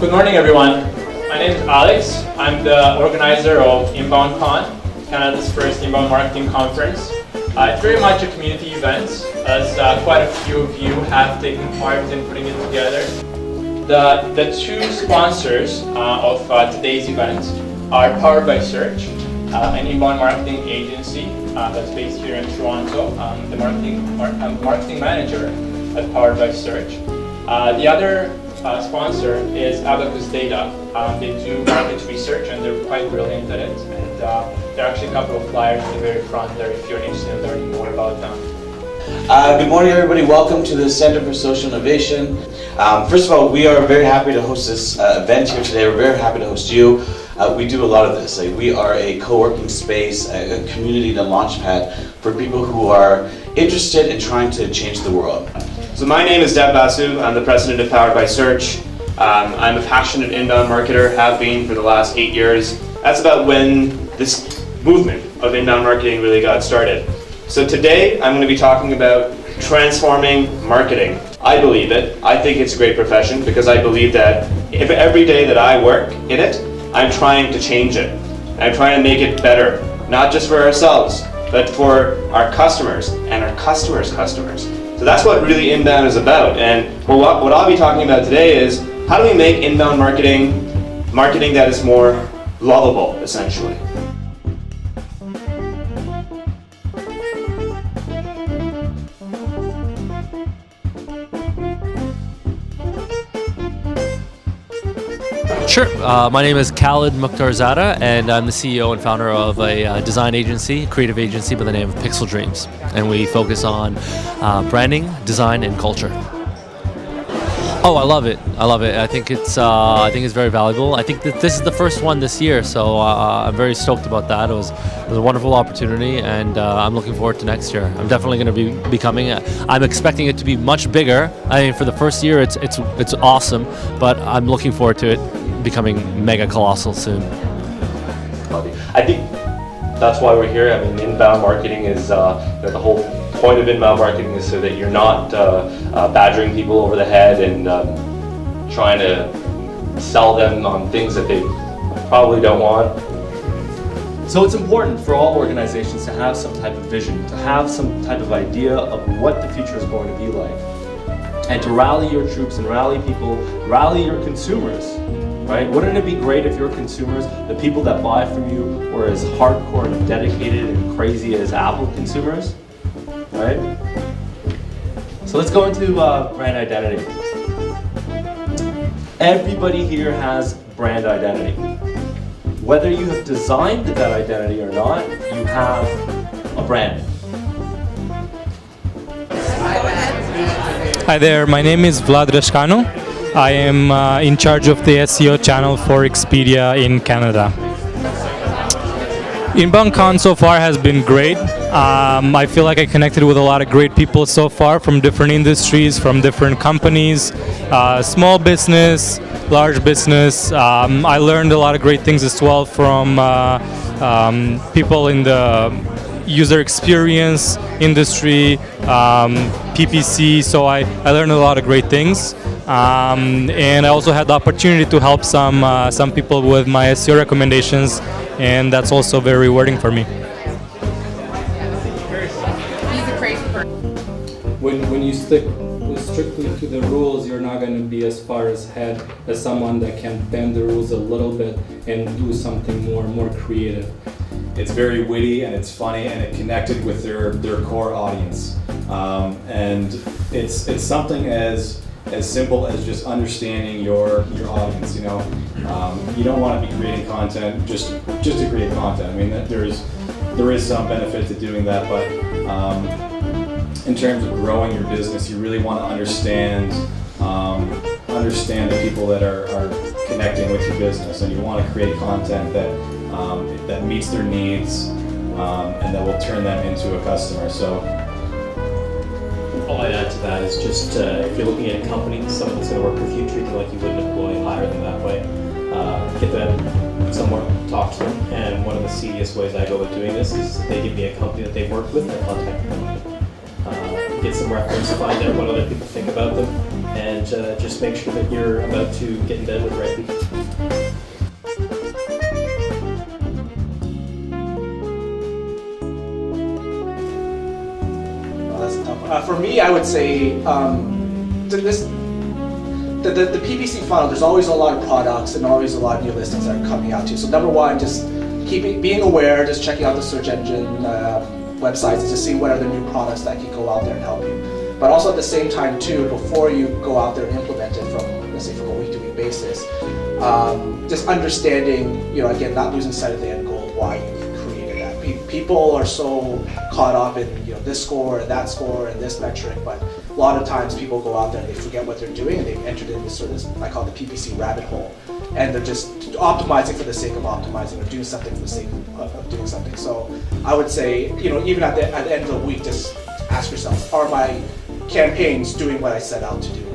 Good morning, everyone. My name is Alex. I'm the organizer of InboundCon, Canada's first inbound marketing conference. It's very much a community event, as quite a few of you have taken part in putting it together. The two sponsors of today's event are Powered by Search, an inbound marketing agency that's based here in Toronto. The marketing manager at Powered by Search. The other sponsor is Abacus Data. They do market research and they're quite brilliant at it. And there are actually a couple of flyers at the very front there if you're interested in learning more about them. Good morning, everybody. Welcome to the Center for Social Innovation. First of all, we are very happy to host this event here today. We're very happy to host you. We do a lot of this. We are a co-working space, a community, a launchpad for people who are interested in trying to change the world. So my name is Basu. I'm the president of Powered by Search. I'm a passionate inbound marketer, have been for the last 8 years. That's about when this movement of inbound marketing really got started. So today I'm going to be talking about transforming marketing. I believe it. I think it's a great profession because I believe that if every day that I work in it, I'm trying to change it. I'm trying to make it better, not just for ourselves, but for our customers and our customers' customers. So that's what really inbound is about. And what I'll be talking about today is how do we make inbound marketing that is more lovable, essentially. Sure. My name is Khalid Mokhtarzada, and I'm the CEO and founder of a design agency, creative agency by the name of Pixel Dreams. And we focus on branding, design, and culture. Oh, I love it. I love it. I think it's very valuable. I think that this is the first one this year, so I'm very stoked about that. It was a wonderful opportunity, and I'm looking forward to next year. I'm definitely going to be becoming. I'm expecting it to be much bigger. I mean, for the first year, it's awesome, but I'm looking forward to it becoming mega colossal soon. I think that's why we're here. I mean, inbound marketing is the whole point of inbound marketing is so that you're not badgering people over the head and trying to sell them on things that they probably don't want. So it's important for all organizations to have some type of vision, to have some type of idea of what the future is going to be like, and to rally your troops and rally people, rally your consumers. Right? Wouldn't it be great if your consumers, the people that buy from you, were as hardcore and dedicated and crazy as Apple consumers? Right? So let's go into brand identity. Everybody here has brand identity. Whether you have designed that identity or not, you have a brand. Hi there, my name is Vlad Rascanu. I am in charge of the SEO channel for Expedia in Canada. InboundCon so far has been great. I feel like I connected with a lot of great people so far from different industries, from different companies, small business, large business. I learned a lot of great things as well from people in the user experience industry, PPC, so I learned a lot of great things. And I also had the opportunity to help some people with my SEO recommendations, and that's also very rewarding for me. When you stick strictly to the rules, you're not going to be as far ahead as someone that can bend the rules a little bit and do something more creative. It's very witty and it's funny and it connected with their core audience. And it's something as simple as just understanding your audience. You know, you don't want to be creating content just to create content. I mean, there is some benefit to doing that, but in terms of growing your business, you really want to understand the people that are connecting with your business, and you want to create content that meets their needs and that will turn them into a customer. So. All I'd add to that is just if you're looking at a company, someone that's going to work with you, treat them like you would an employee, hire them that way, get them somewhere, talk to them. And one of the easiest ways I go about doing this is they give me a company that they've worked with and I contact the company. get some reference, find out what other people think about them, and just make sure that you're about to get in bed with the right people. For me, I would say the PPC funnel, there's always a lot of products and always a lot of new listings that are coming out too. So number one, just being aware, just checking out the search engine websites to see what are the new products that can go out there and help you. But also at the same time too, before you go out there and implement it from, let's say, from a week-to-week basis, just understanding, again, not losing sight of the end goal, why you've created that. People are so caught up in this score and that score and this metric, but a lot of times people go out there and they forget what they're doing and they've entered into sort of this, I call it the PPC rabbit hole, and they're just optimizing for the sake of optimizing or doing something for the sake of doing something. So I would say, even at the end of the week, just ask yourself, are my campaigns doing what I set out to do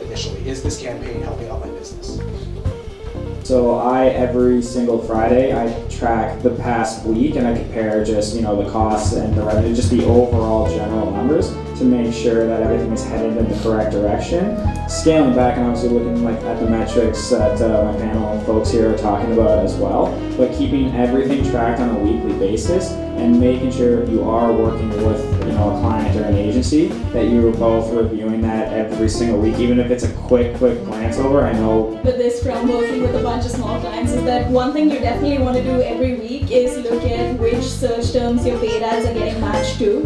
initially? Is this campaign helping out my business? So every single Friday, I track the past week and I compare just, the costs and the revenue, just the overall general numbers to make sure that everything is headed in the correct direction. Scaling back and obviously looking at the metrics that my panel and folks here are talking about as well, but keeping everything tracked on a weekly basis and making sure you are working with, a client or an agency, that you're both reviewing that every single week, even if it's a quick glance over. I know with this from working with a bunch of small clients is that one thing you definitely want to do every week is look at which search terms your paid ads are getting matched to,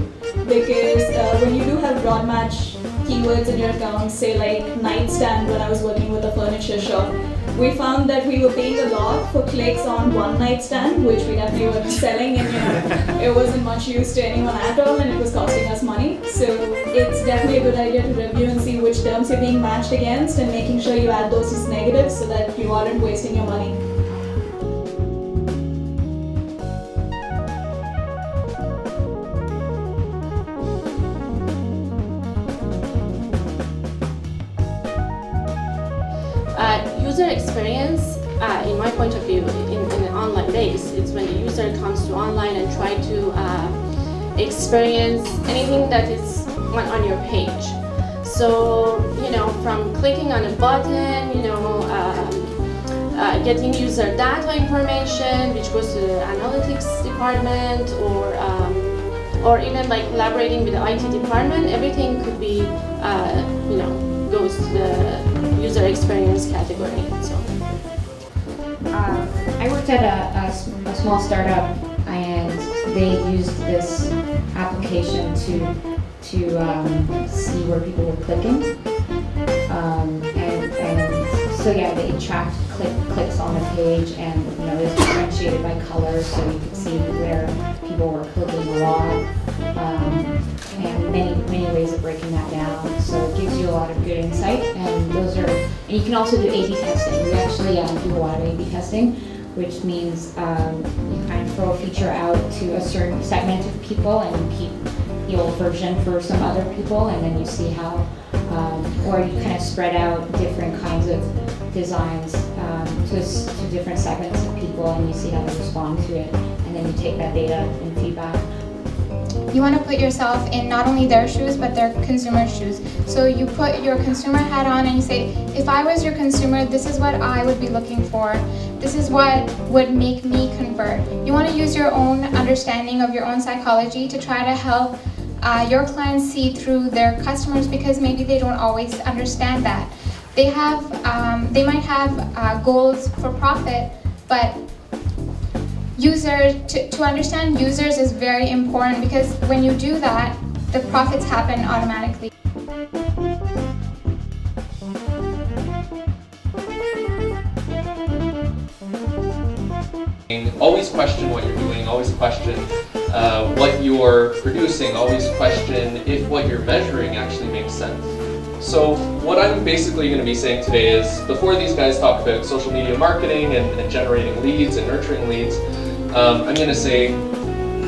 because when you do have broad match keywords in your account, say like nightstand, when I was working with a furniture shop, we found that we were paying a lot for clicks on one nightstand, which we definitely were selling, and it wasn't much use to anyone at all, and it was costing us money. So it's definitely a good idea to review and see which terms you're being matched against, and making sure you add those as negatives so that you aren't wasting your money. User experience, in my point of view, in an online base, it's when the user comes to online and try to experience anything that is on your page. So, from clicking on a button, getting user data information, which goes to the analytics department, or even like collaborating with the IT department, everything could be, goes to the user experience category. So, I worked at a small startup, and they used this application to see where people were clicking, so yeah, they tracked clicks on the page, and it was differentiated by color, so you could see where people were clicking a lot, and many ways of breaking that down. So it gives you a lot of good insight, and you can also do A/B testing. We actually do a lot of A/B testing, which means you kind of throw a feature out to a certain segment of people, and you keep the old version for some other people, and then you see how, or you kind of spread out different kinds of designs to different segments of people, and you see how they respond to it, and then you take that data and feedback. You want to put yourself in not only their shoes, but their consumer shoes. So you put your consumer hat on and you say, if I was your consumer, this is what I would be looking for. This is what would make me convert. You want to use your own understanding of your own psychology to try to help your clients see through their customers, because maybe they don't always understand that. They might have goals for profit, but to understand users is very important, because when you do that, the profits happen automatically. Always question what you're doing, always question what you're producing, always question if what you're measuring actually makes sense. So what I'm basically going to be saying today is, before these guys talk about social media marketing and generating leads and nurturing leads, I'm going to say,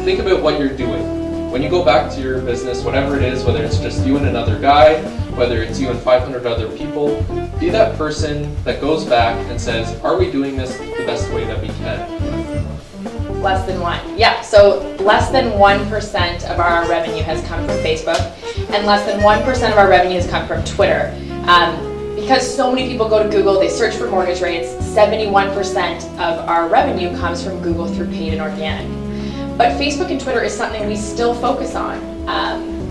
think about what you're doing. When you go back to your business, whatever it is, whether it's just you and another guy, whether it's you and 500 other people, be that person that goes back and says, are we doing this the best way that we can? Less than one. Yeah, so less than 1% of our revenue has come from Facebook, and less than 1% of our revenue has come from Twitter. Because so many people go to Google, they search for mortgage rates, 71% of our revenue comes from Google through paid and organic. But Facebook and Twitter is something we still focus on.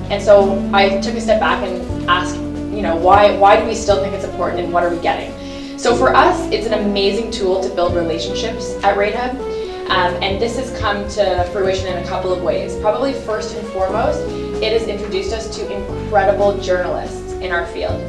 And so I took a step back and asked, why do we still think it's important and what are we getting? So for us, it's an amazing tool to build relationships at RateHub. And this has come to fruition in a couple of ways. Probably first and foremost, it has introduced us to incredible journalists in our field.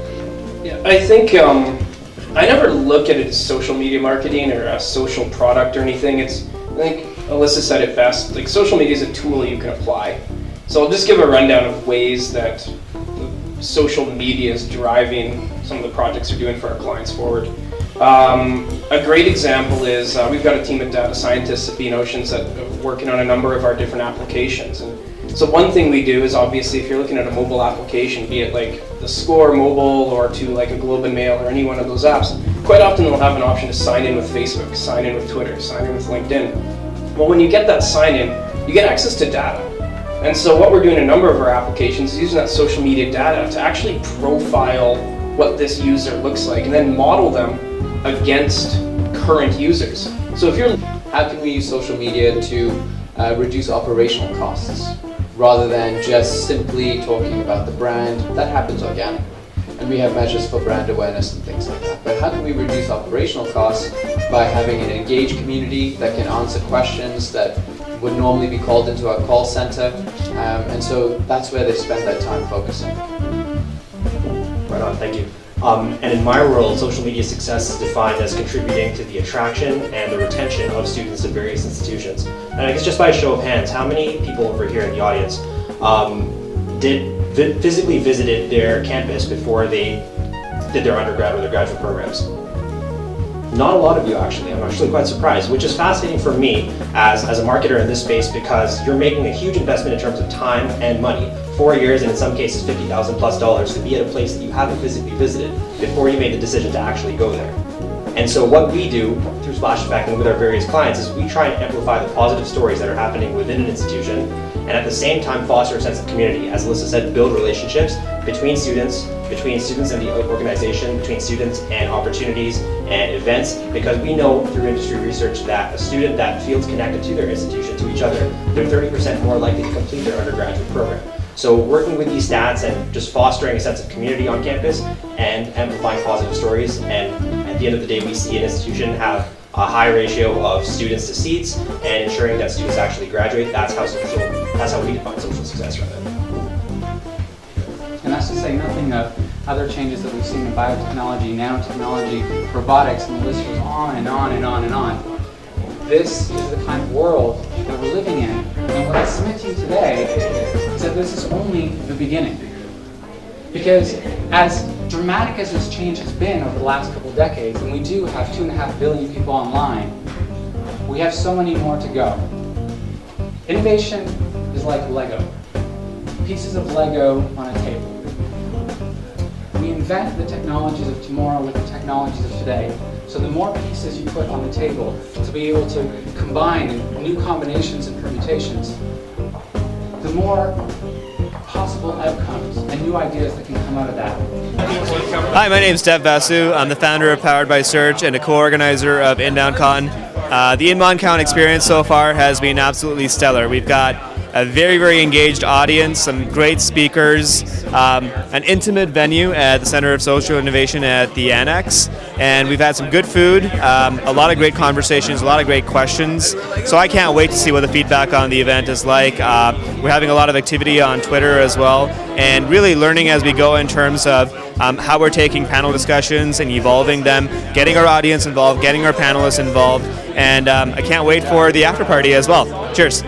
Yeah, I think I never look at it as social media marketing or a social product or anything. I think Alyssa said it best. Like, social media is a tool you can apply. So I'll just give a rundown of ways that social media is driving some of the projects we're doing for our clients forward. A great example is we've got a team of data scientists at Bean Oceans that are working on a number of our different applications. And so one thing we do is, obviously, if you're looking at a mobile application, be it like the Score mobile or to like a Globe and Mail or any one of those apps, quite often they'll have an option to sign in with Facebook, sign in with Twitter, sign in with LinkedIn. Well, when you get that sign in, you get access to data. And so what we're doing in a number of our applications is using that social media data to actually profile what this user looks like and then model them against current users. So if you're... How can we use social media to reduce operational costs rather than just simply talking about the brand? That happens organically. And we have measures for brand awareness and things like that. But how can we reduce operational costs by having an engaged community that can answer questions that would normally be called into our call center? And so that's where they spend their time focusing. Right on, thank you. And in my world, social media success is defined as contributing to the attraction and the retention of students at various institutions. And I guess just by a show of hands, how many people over here in the audience physically visited their campus before they did their undergrad or their graduate programs? Not a lot of you, actually. I'm actually quite surprised, which is fascinating for me as a marketer in this space, because you're making a huge investment in terms of time and money. 4 years, and in some cases $50,000+ to be at a place that you haven't physically visited before you made the decision to actually go there. And so what we do through Splash Effect and with our various clients is we try and amplify the positive stories that are happening within an institution, and at the same time foster a sense of community. As Alyssa said, build relationships between students and the organization, between students and opportunities and events, because we know through industry research that a student that feels connected to their institution, to each other, they're 30% more likely to complete their undergraduate program. So working with these stats and just fostering a sense of community on campus and amplifying positive stories, and at the end of the day we see an institution have a high ratio of students to seats and ensuring that students actually graduate. That's how we define social success rather. And that's to say nothing of other changes that we've seen in biotechnology, nanotechnology, robotics, and the list goes on and on and on and on. This is the kind of world that we're living in. And what I submit to you today is that this is only the beginning. Because as dramatic as this change has been over the last couple of decades, and we do have 2.5 billion people online, we have so many more to go. Innovation is like Lego. Pieces of Lego on a table. We invent the technologies of tomorrow with the technologies of today. So the more pieces you put on the table to be able to combine new combinations and permutations, the more possible outcomes and new ideas that can come out of that. Hi, my name is Basu. I'm the founder of Powered by Search and a co-organizer of InboundCon. The InboundCon experience so far has been absolutely stellar. We've got a very, very engaged audience, some great speakers, an intimate venue at the Center of Social Innovation at the Annex, and we've had some good food, a lot of great conversations, a lot of great questions. So I can't wait to see what the feedback on the event is like. We're having a lot of activity on Twitter as well, and really learning as we go in terms of how we're taking panel discussions and evolving them, getting our audience involved, getting our panelists involved, and I can't wait for the after party as well. Cheers.